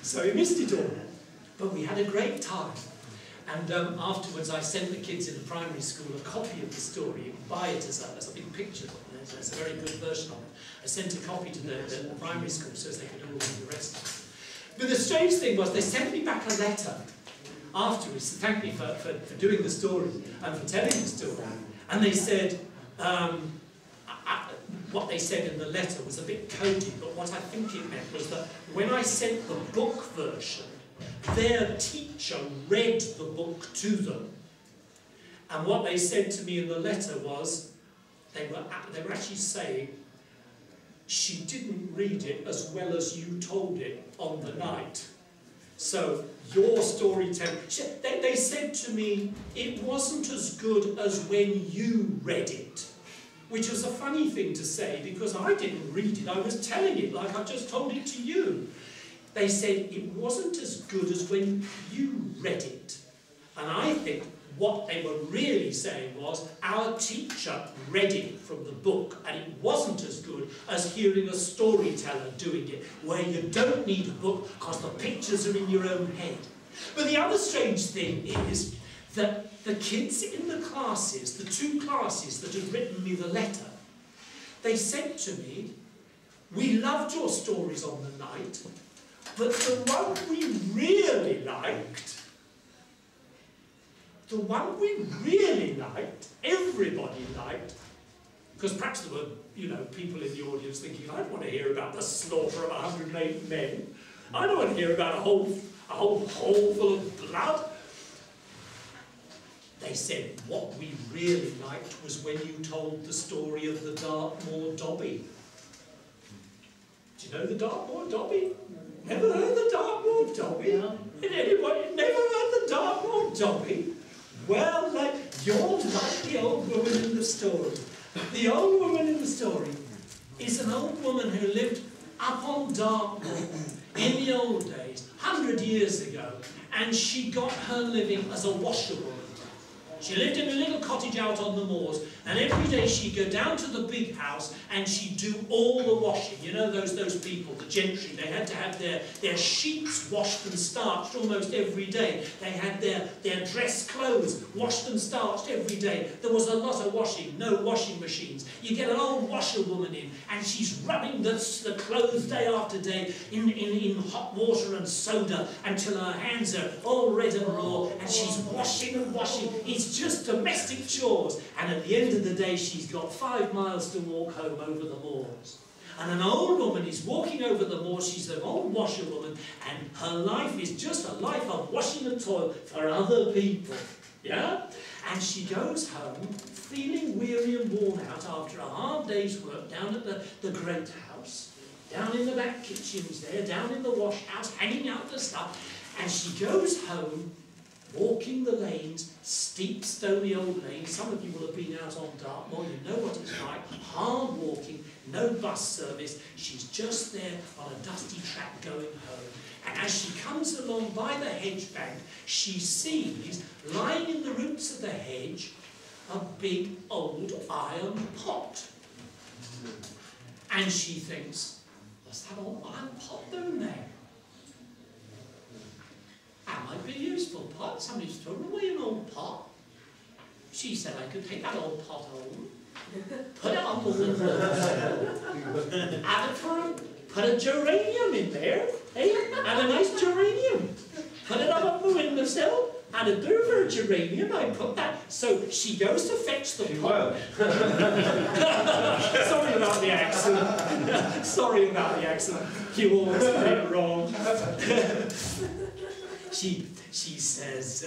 So he missed it all. But we had a great time. And afterwards I sent the kids in the primary school a copy of the story. You can buy it as a big picture. It's a very good version of it. I sent a copy to the primary school so as they could all read the rest of it. But the strange thing was they sent me back a letter afterwards to thank me for doing the story and for telling the story. And they said, what they said in the letter was a bit coded, but what I think it meant was that when I sent the book version, their teacher read the book to them. And what they said to me in the letter was, they were actually saying, she didn't read it as well as you told it on the night. So your storytelling, they said to me, it wasn't as good as when you read it. Which was a funny thing to say because I didn't read it, I was telling it like I just told it to you. They said it wasn't as good as when you read it. And I think what they were really saying was our teacher read it from the book and it wasn't as good as hearing a storyteller doing it, where you don't need a book because the pictures are in your own head. But the other strange thing is that the kids in the classes, the two classes that had written me the letter, they said to me, we loved your stories on the night, but the one we really liked, everybody liked, because perhaps there were, people in the audience thinking, I don't want to hear about the slaughter of 108 men. I don't want to hear about a whole hole full of blood. They said, what we really liked was when you told the story of the Dartmoor Dobby. Do you know the Dartmoor Dobby? Never heard the Dartmoor Dobby? No. Anybody never heard the Dartmoor Dobby? Well, you're like the old woman in the story. The old woman in the story is an old woman who lived up on Dartmoor in the old days, 100 years ago, and she got her living as a washerwoman. She lived in a little cottage out on the moors, and every day she'd go down to the big house and she'd do all the washing. You know those people, the gentry, they had to have their sheets washed and starched almost every day. They had their dress clothes washed and starched every day. There was a lot of washing, no washing machines. You get an old washerwoman in, and she's rubbing the clothes day after day in hot water and soda until her hands are all red and raw, and she's washing and washing. It's just domestic chores, and at the end of the day she's got 5 miles to walk home over the moors. And an old woman is walking over the moors, she's an old washerwoman, and her life is just a life of washing and toil for other people. Yeah? And she goes home feeling weary and worn out after a hard day's work down at the great house, down in the back kitchens there, down in the wash house, hanging out the stuff, and she goes home walking the lanes, steep, stony old lanes. Some of you will have been out on Dartmoor, you know what it's like. Hard walking, no bus service. She's just there on a dusty track going home. And as she comes along by the hedge bank, she sees, lying in the roots of the hedge, a big old iron pot. And she thinks, what's that old iron pot doing there? That might be a useful pot. Somebody's thrown away an old pot. She said I could take that old pot home, put it on the windowsill, add it for put a geranium in there, add a nice geranium, put it up on the windowsill, add a bit of her geranium, I put that. So she goes to fetch the pot. Sorry about the accent. Sorry about the accent. You always get it wrong. She says,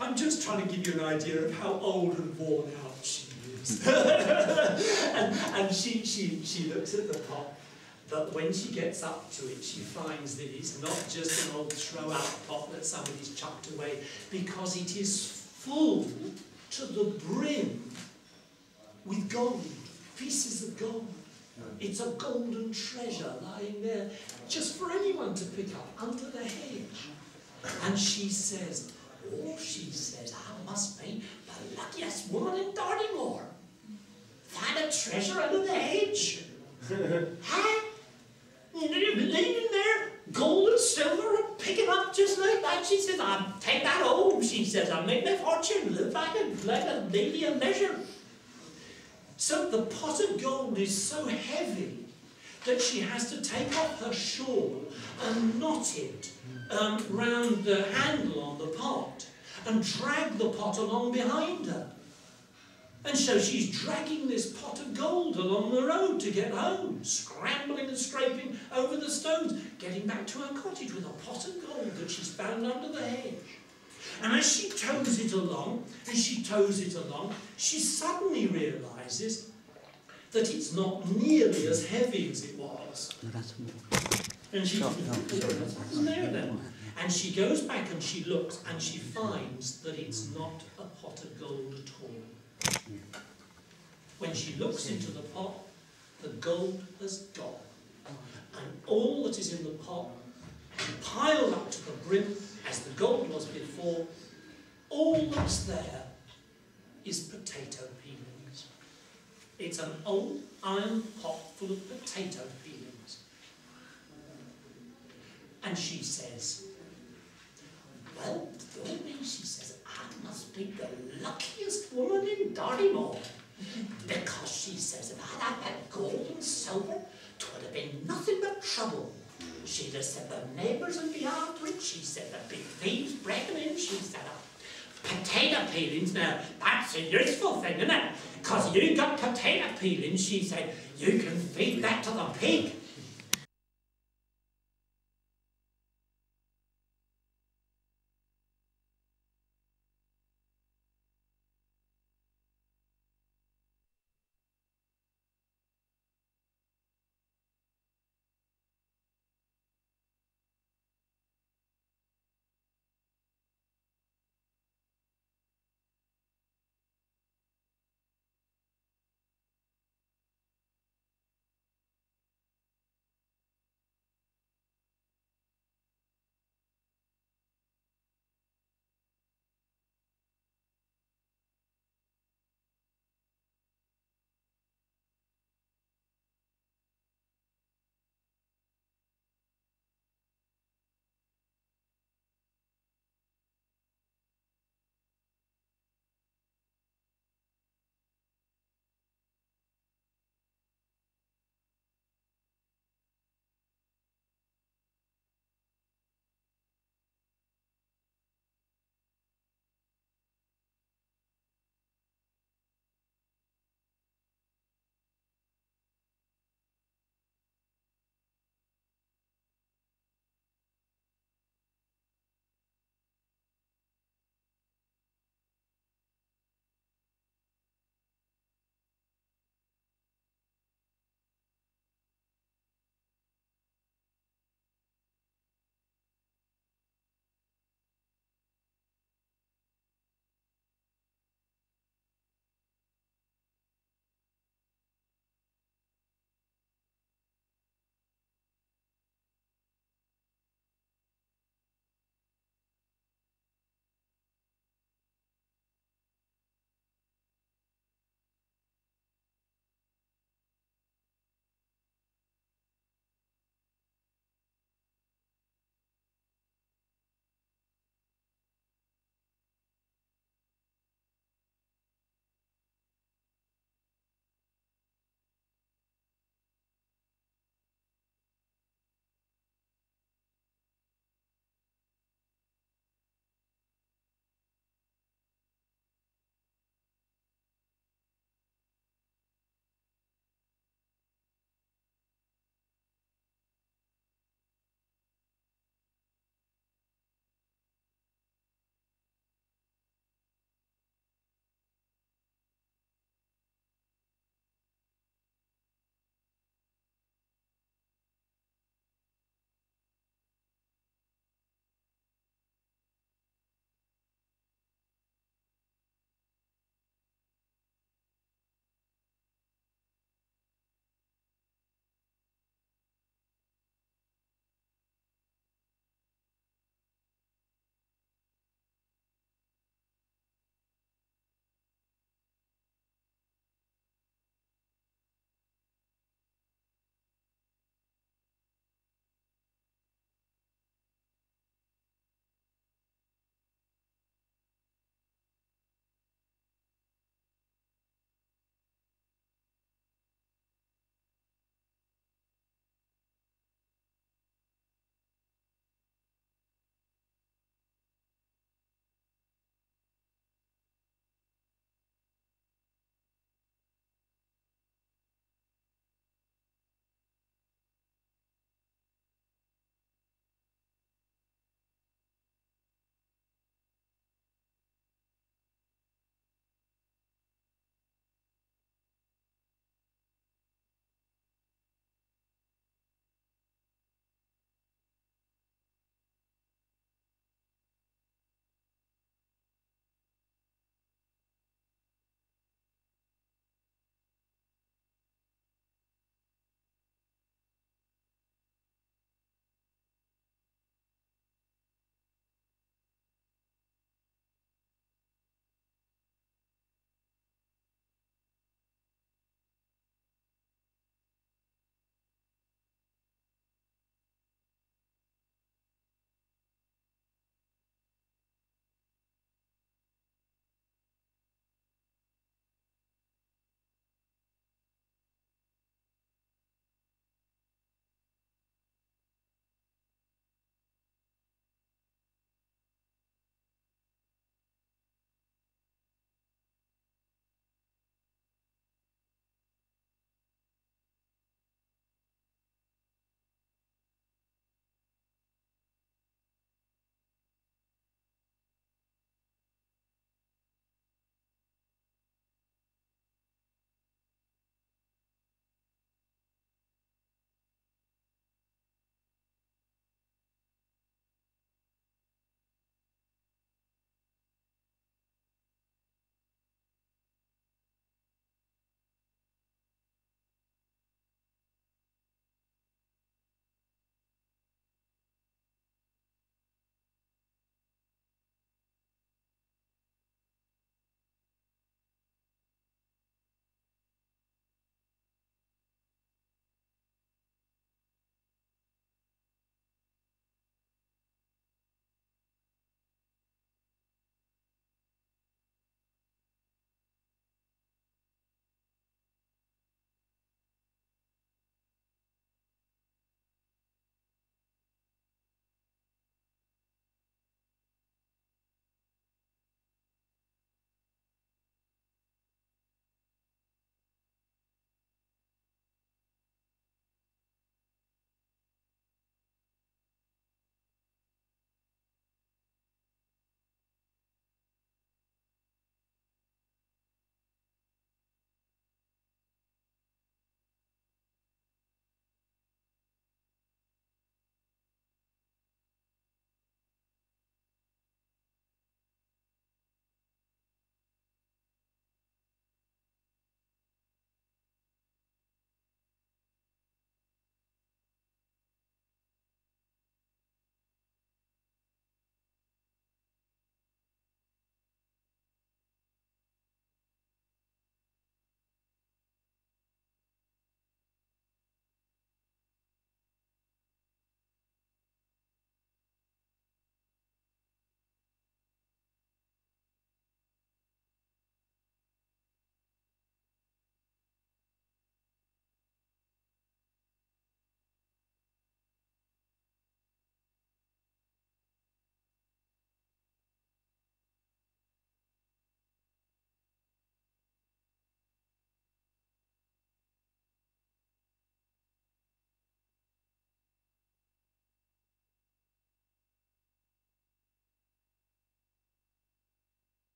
I'm just trying to give you an idea of how old and worn out she is. and she looks at the pot, but when she gets up to it, she finds that it's not just an old throw-out pot that somebody's chucked away, because it is full to the brim with gold, pieces of gold. It's a golden treasure lying there, just for anyone to pick up under the hedge. And she says, I must be the luckiest woman in Dartmoor. Find a treasure under the hedge. Huh? Leaving there gold and silver she says, I'll take that home, she says, I'll make my fortune, live like a lady of leisure. So the pot of gold is so heavy that she has to take off her shawl and knot it round the handle on the pot and drag the pot along behind her. And so she's dragging this pot of gold along the road to get home, scrambling and scraping over the stones, getting back to her cottage with a pot of gold that she's found under the hedge. And as she tows it along, she suddenly realises that it's not nearly as heavy as it was. And she and she goes back and she looks and she finds that it's not a pot of gold at all. When she looks into the pot, the gold has gone. And all that is in the pot, piled up to the brim as the gold was before, all that's there is potato peelings. It's an old iron pot full of potato peelings. And she says, well, Dormy, she says, I must be the luckiest woman in Dartmoor. Because she says, if I'd had that gold and silver, 'twould have been nothing but trouble. She'd have said the neighbours would be after it. She said the big thieves breaking in. She said, potato peelings, now that's a useful thing, isn't it? Because you got potato peelings, she said, you can feed that to the pig.